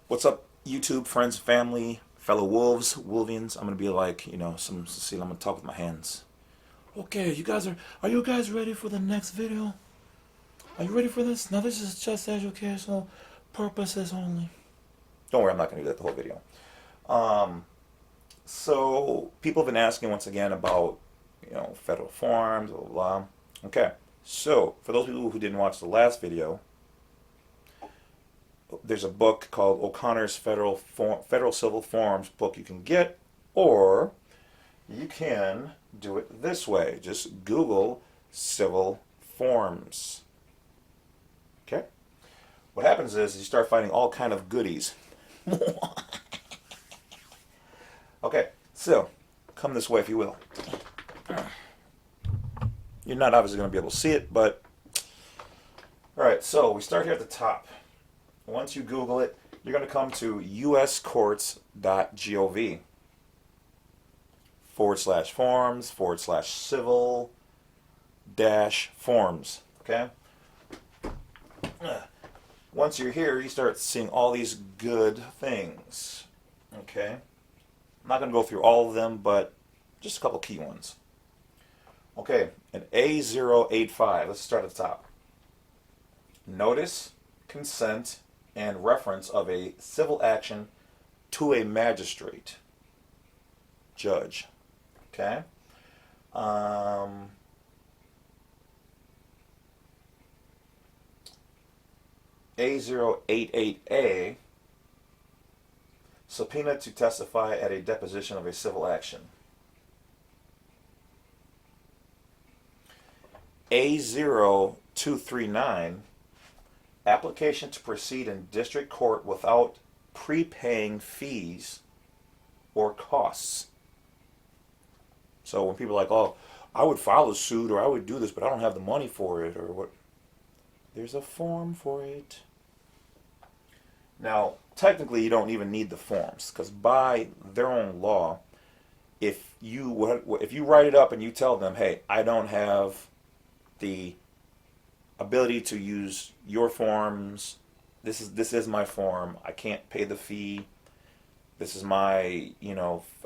What's up, YouTube friends, family, fellow wolves, wolvians? I'm gonna be like, I'm gonna talk with my hands. Okay, are you guys ready for the next video? Are you ready for this? Now this is just educational purposes only. Don't worry, I'm not gonna do that the whole video. Um, so people have been asking once again about, federal forms, blah blah blah. Okay, so for those people who didn't watch the last video, there's a book called O'Connor's Federal Civil Forms book you can get, or you can do it this way. Just Google civil forms. Okay? What happens is you start finding all kind of goodies. Okay, so come this way if you will. You're not obviously going to be able to see it, but all right, so we start here at the top. Once you Google it, you're going to come to uscourts.gov /forms /civil-forms. Okay? Once you're here, you start seeing all these good things. Okay? I'm not going to go through all of them, but just a couple key ones. Okay, an A085. Let's start at the top. Notice, consent, and reference of a civil action to a magistrate, judge. Okay? A088A, subpoena to testify at a deposition of a civil action. A0239, application to proceed in district court without prepaying fees or costs. So when people are like, oh, I would file a suit or I would do this, but I don't have the money for it, or what? There's a form for it. Now, technically, you don't even need the forms, because by their own law, if you write it up and you tell them, hey, I don't have the ability to use your forms, this is my form, I can't pay the fee, this is my,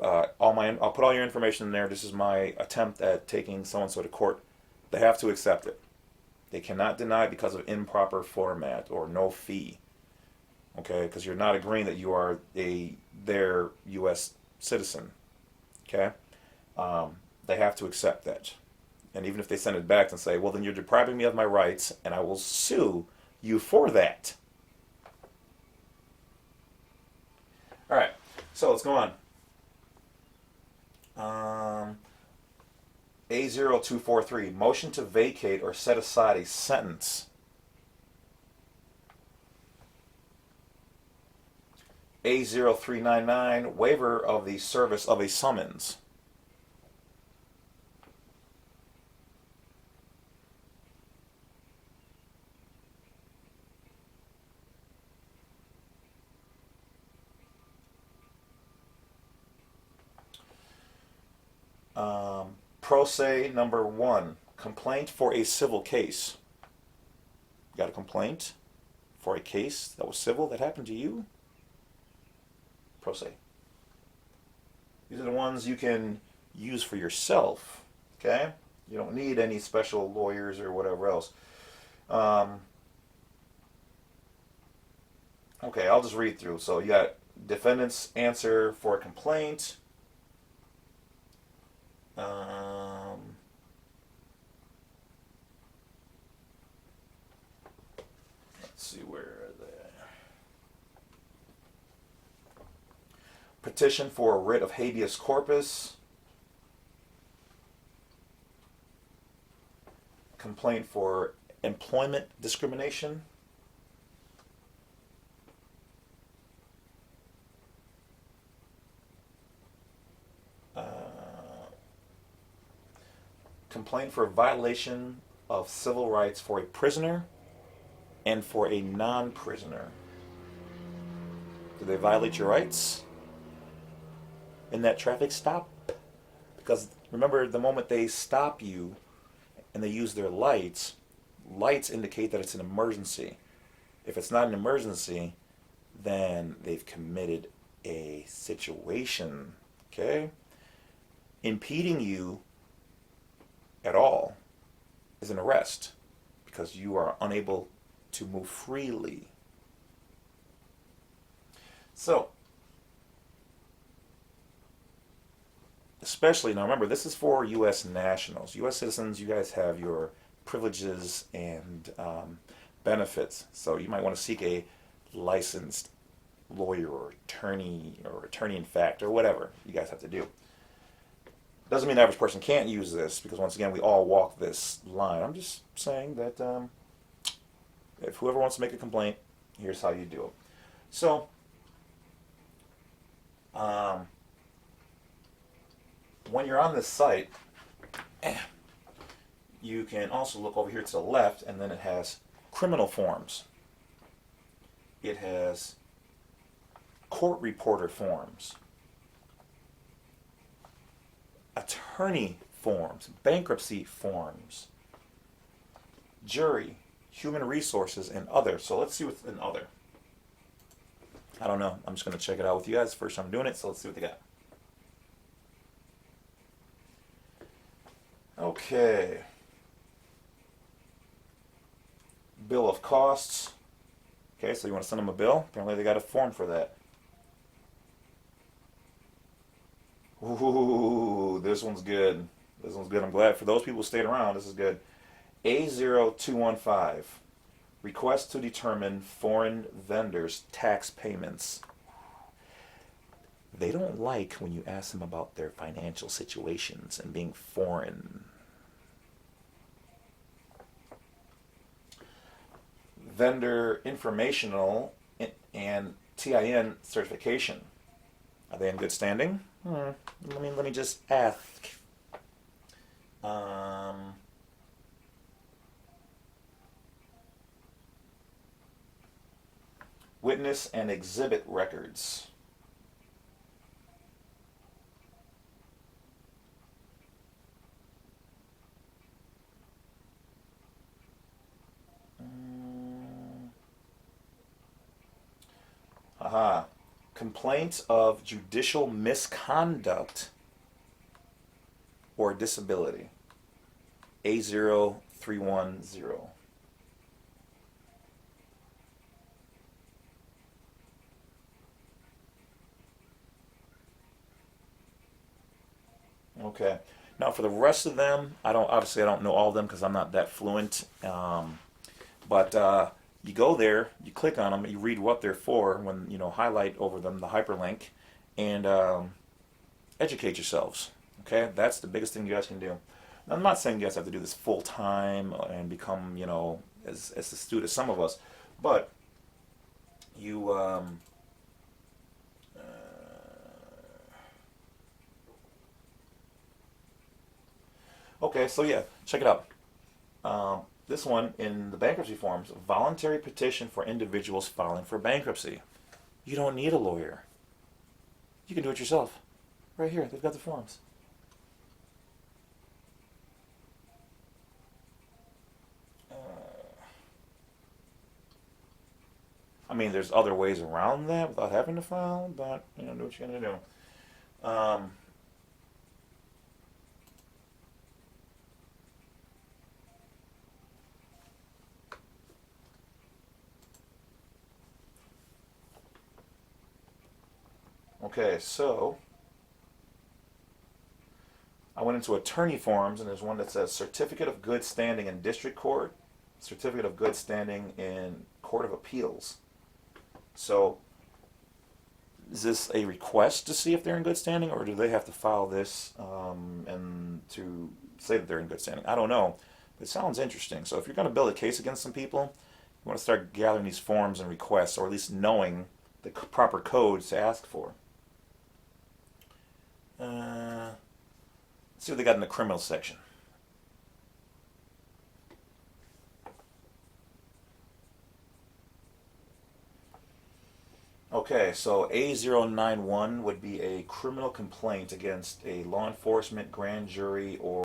I'll put all your information in there, this is my attempt at taking so-and-so to court, they have to accept it. They cannot deny it because of improper format or no fee. Okay, because you're not agreeing that you are their U.S. citizen. Okay, they have to accept that. And even if they send it back and say, well, then you're depriving me of my rights, and I will sue you for that. All right, so let's go on. A0243, motion to vacate or set aside a sentence. A0399, waiver of the service of a summons. Pro se number 1, complaint for a civil case. You got a complaint for a case that was civil that happened to you? Pro se. These are the ones you can use for yourself. Okay? You don't need any special lawyers or whatever else. Okay, I'll just read through. So you got defendant's answer for a complaint. Let's see, where are they? Petition for a writ of habeas corpus. Complaint for employment discrimination. Complaint for violation of civil rights for a prisoner and for a non-prisoner. Do they violate your rights in that traffic stop? Because remember, the moment they stop you and they use their lights indicate that it's an emergency. If it's not an emergency, then they've committed a situation, okay? Impeding you at all is an arrest because you are unable to move freely. So, especially, now remember, this is for U.S. nationals. U.S. citizens, you guys have your privileges and benefits. So you might want to seek a licensed lawyer or attorney in fact or whatever you guys have to do. Doesn't mean the average person can't use this because once again we all walk this line. I'm just saying that if whoever wants to make a complaint, here's how you do it. So when you're on this site, you can also look over here to the left, and then it has criminal forms. It has court reporter forms, attorney forms, bankruptcy forms, jury, human resources, and other. So let's see what's in other. I don't know. I'm just going to check it out with you guys. First time doing it, so let's see what they got. Okay. Bill of costs. Okay, so you want to send them a bill? Apparently they got a form for that. Ooh, this one's good. This one's good. I'm glad for those people who stayed around. This is good. A0215. Request to determine foreign vendors' tax payments. They don't like when you ask them about their financial situations and being foreign. Vendor informational and TIN certification. Are they in good standing? Let me just ask. Witness and exhibit records. Complaints of judicial misconduct or disability. A0310. Okay. Now for the rest of them, I don't know all of them because I'm not that fluent. But you go there, you click on them, you read what they're for, when highlight over them the hyperlink, and educate yourselves. Okay, that's the biggest thing you guys can do. Now, I'm not saying you guys have to do this full time and become as astute as some of us, but you okay, so yeah, check it out. This one in the bankruptcy forms, voluntary petition for individuals filing for bankruptcy. You don't need a lawyer. You can do it yourself. Right here, they've got the forms. I mean, there's other ways around that without having to file, but do what you're gonna do. Okay, so I went into attorney forms, and there's one that says Certificate of Good Standing in District Court, Certificate of Good Standing in Court of Appeals. So, is this a request to see if they're in good standing, or do they have to file this and to say that they're in good standing? I don't know. But it sounds interesting. So if you're going to build a case against some people, you want to start gathering these forms and requests, or at least knowing the proper codes to ask for. Let's see what they got in the criminal section. Okay, so A091 would be a criminal complaint against a law enforcement, grand jury, or